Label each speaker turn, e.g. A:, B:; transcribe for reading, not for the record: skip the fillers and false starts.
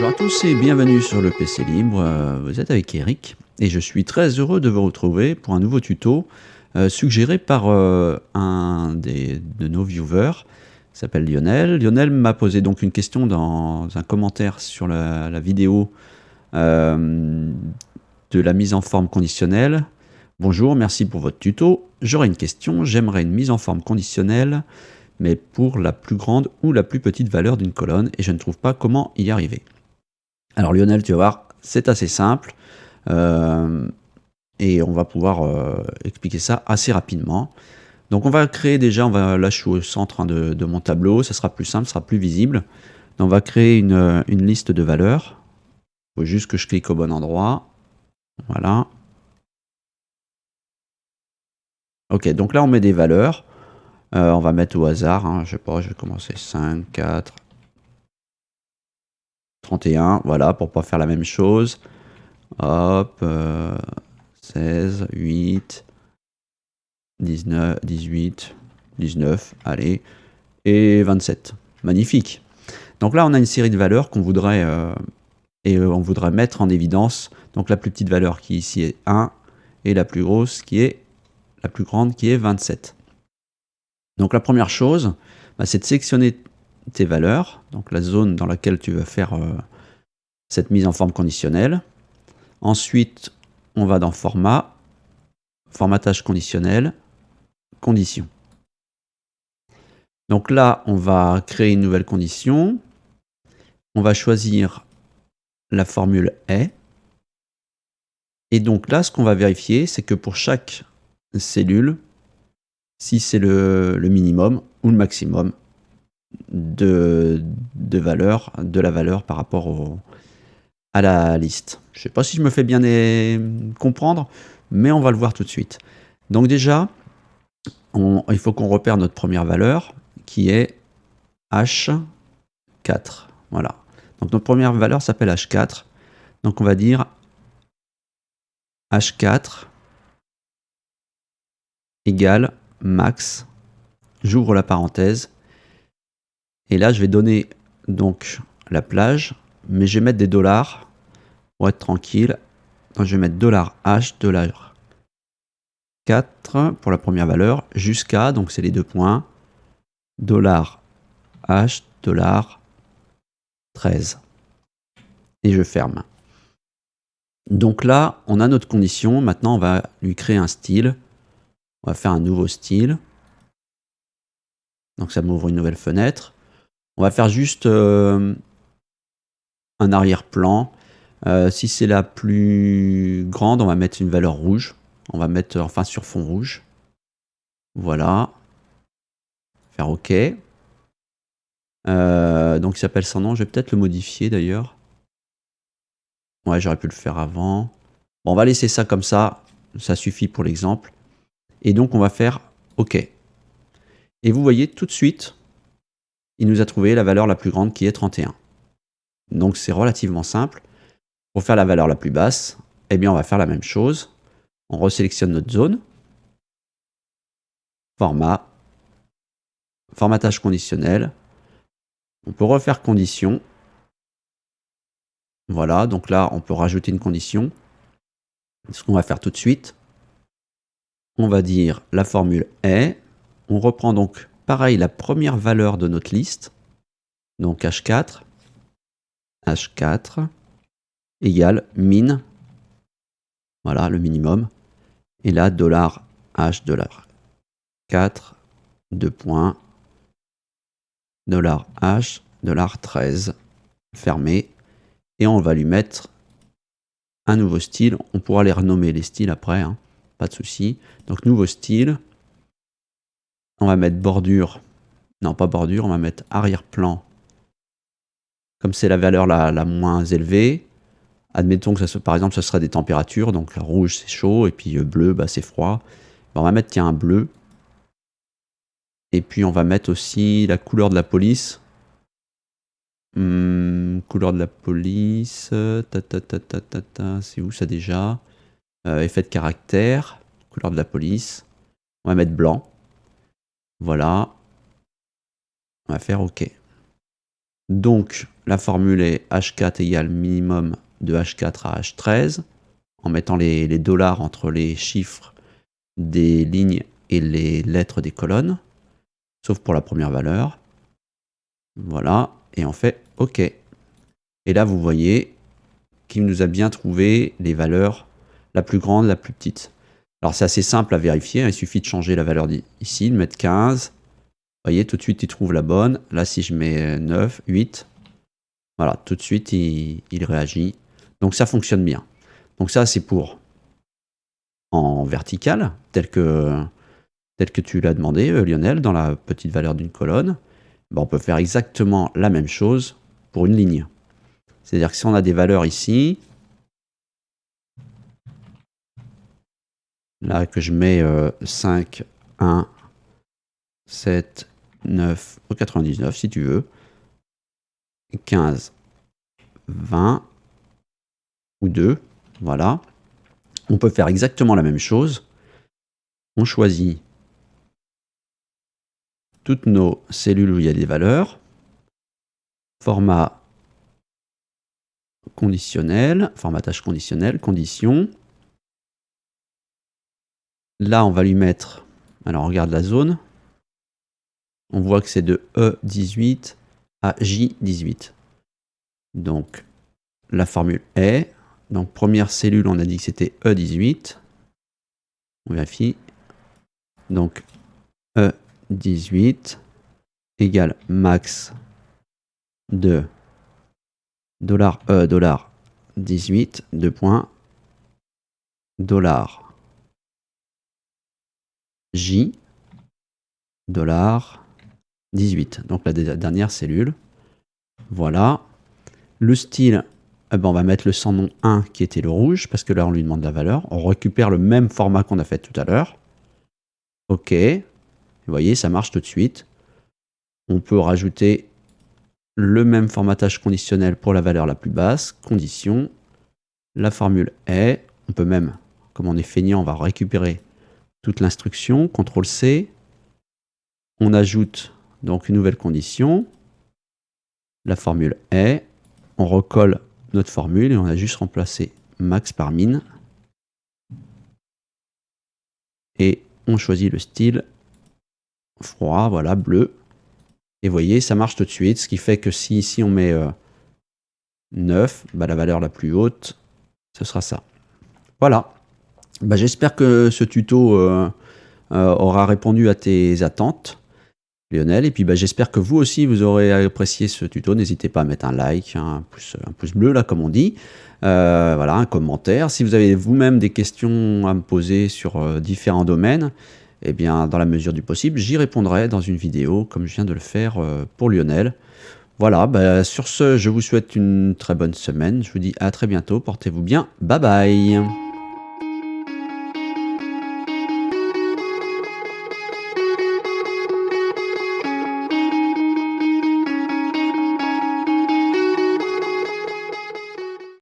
A: Bonjour à tous et bienvenue sur le PC Libre, vous êtes avec Eric et je suis très heureux de vous retrouver pour un nouveau tuto suggéré par un de nos viewers, qui s'appelle Lionel. Lionel m'a posé donc une question dans un commentaire sur la vidéo de la mise en forme conditionnelle. Bonjour, merci pour votre tuto. J'aurais une question, j'aimerais une mise en forme conditionnelle mais pour la plus grande ou la plus petite valeur d'une colonne et je ne trouve pas comment y arriver. Alors Lionel, tu vas voir, c'est assez simple et on va pouvoir expliquer ça assez rapidement. Donc on va créer déjà, là je suis au centre de mon tableau, ça sera plus simple, ça sera plus visible. Donc on va créer une liste de valeurs. Il faut juste que je clique au bon endroit. Voilà. Ok, donc là on met des valeurs. On va mettre au hasard, hein, je sais pas, je vais commencer 5, 4, 31, voilà, pour pas faire la même chose. Hop, 16, 8, 19, 18, 19, allez, et 27. Magnifique. Donc là, on a une série de valeurs qu'on voudrait, on voudrait mettre en évidence. Donc la plus petite valeur qui ici est 1, et la plus grosse qui est, la plus grande qui est 27. Donc la première chose, c'est de sélectionner tes valeurs, donc la zone dans laquelle tu veux faire cette mise en forme conditionnelle. Ensuite, on va dans Format, Formatage conditionnel, Conditions. Donc là, on va créer une nouvelle condition. On va choisir la formule est. Et donc là, ce qu'on va vérifier, c'est que pour chaque cellule, si c'est le minimum ou le maximum de la valeur par rapport à la liste. Je ne sais pas si je me fais bien comprendre, mais on va le voir tout de suite. Donc déjà, il faut qu'on repère notre première valeur qui est H4. Voilà. Donc notre première valeur s'appelle H4. Donc on va dire H4 égale max. J'ouvre la parenthèse. Et là, je vais donner donc la plage, mais je vais mettre des dollars pour être tranquille. Donc je vais mettre $H, $4 pour la première valeur, jusqu'à, donc c'est les deux points, $H, $13. Et je ferme. Donc là, on a notre condition. Maintenant, on va lui créer un style. On va faire un nouveau style. Donc ça m'ouvre une nouvelle fenêtre. On va faire juste un arrière-plan. Si c'est la plus grande, on va mettre une valeur rouge. On va mettre enfin sur fond rouge. Voilà. Faire OK. Donc il s'appelle sans nom. Je vais peut-être le modifier d'ailleurs. Ouais, j'aurais pu le faire avant. Bon, on va laisser ça comme ça. Ça suffit pour l'exemple. Et donc on va faire OK. Et vous voyez tout de suite, il nous a trouvé la valeur la plus grande qui est 31. Donc c'est relativement simple. Pour faire la valeur la plus basse, eh bien on va faire la même chose. On resélectionne notre zone. Format. Formatage conditionnel. On peut refaire condition. Voilà, donc là on peut rajouter une condition. Ce qu'on va faire tout de suite, on va dire la formule est. On reprend donc pareil la première valeur de notre liste. Donc H4. H4 égale min. Voilà, le minimum. Et là, $H, $4, 2 points, $H, $13, fermé. Et on va lui mettre un nouveau style. On pourra les renommer les styles après, hein, pas de souci. Donc, nouveau style. On va mettre bordure. Non, pas bordure, on va mettre arrière-plan. Comme c'est la valeur la moins élevée. Admettons que ça, par exemple, ce serait des températures. Donc, rouge, c'est chaud. Et puis, bleu, c'est froid. On va mettre, tiens, un bleu. Et puis, on va mettre aussi la couleur de la police. Couleur de la police. C'est où ça déjà? Effet de caractère. Couleur de la police. On va mettre blanc. Voilà. On va faire OK. Donc, la formule est H4 égale minimum de H4 à H13, en mettant les dollars entre les chiffres des lignes et les lettres des colonnes, sauf pour la première valeur. Voilà, et on fait OK. Et là, vous voyez qu'il nous a bien trouvé les valeurs, la plus grande, la plus petite. Alors, c'est assez simple à vérifier, il suffit de changer la valeur ici, de mettre 15. Vous voyez, tout de suite, il trouve la bonne. Là, si je mets 9, 8, voilà, tout de suite, il réagit. Donc, ça fonctionne bien. Donc, ça, c'est pour en vertical, tel que tu l'as demandé, Lionel, dans la petite valeur d'une colonne. Ben, on peut faire exactement la même chose pour une ligne. C'est-à-dire que si on a des valeurs ici, là que je mets 5, 1, 7, 9, 99 si tu veux, 15, 20 ou 2, voilà. On peut faire exactement la même chose. On choisit toutes nos cellules où il y a des valeurs, format conditionnel, formatage conditionnel, condition. Là, on va lui mettre, alors on regarde la zone, on voit que c'est de E18 à J18. Donc, la formule est, donc première cellule, on a dit que c'était E18. On vérifie. Donc, E18 égale max de $E, $18, 2 points, $J, $18. Donc, la dernière cellule. Voilà. Le style, eh ben, on va mettre le sans nom 1 qui était le rouge, parce que là, on lui demande la valeur. On récupère le même format qu'on a fait tout à l'heure. OK. Vous voyez, ça marche tout de suite. On peut rajouter le même formatage conditionnel pour la valeur la plus basse. Condition. La formule est. On peut même, comme on est feignant, on va récupérer toute l'instruction. CTRL-C. On ajoute donc une nouvelle condition. La formule est. On recolle notre formule et on a juste remplacé max par min. Et on choisit le style froid, voilà, bleu. Et vous voyez, ça marche tout de suite, ce qui fait que si ici on met 9, bah, la valeur la plus haute, ce sera ça. Voilà. Bah, j'espère que ce tuto aura répondu à tes attentes, Lionel. Et puis bah, j'espère que vous aussi, vous aurez apprécié ce tuto. N'hésitez pas à mettre un like, un pouce bleu, là, comme on dit. Voilà, un commentaire. Si vous avez vous-même des questions à me poser sur différents domaines, eh bien, dans la mesure du possible, j'y répondrai dans une vidéo, comme je viens de le faire pour Lionel. Voilà, bah, sur ce, je vous souhaite une très bonne semaine. Je vous dis à très bientôt. Portez-vous bien. Bye bye.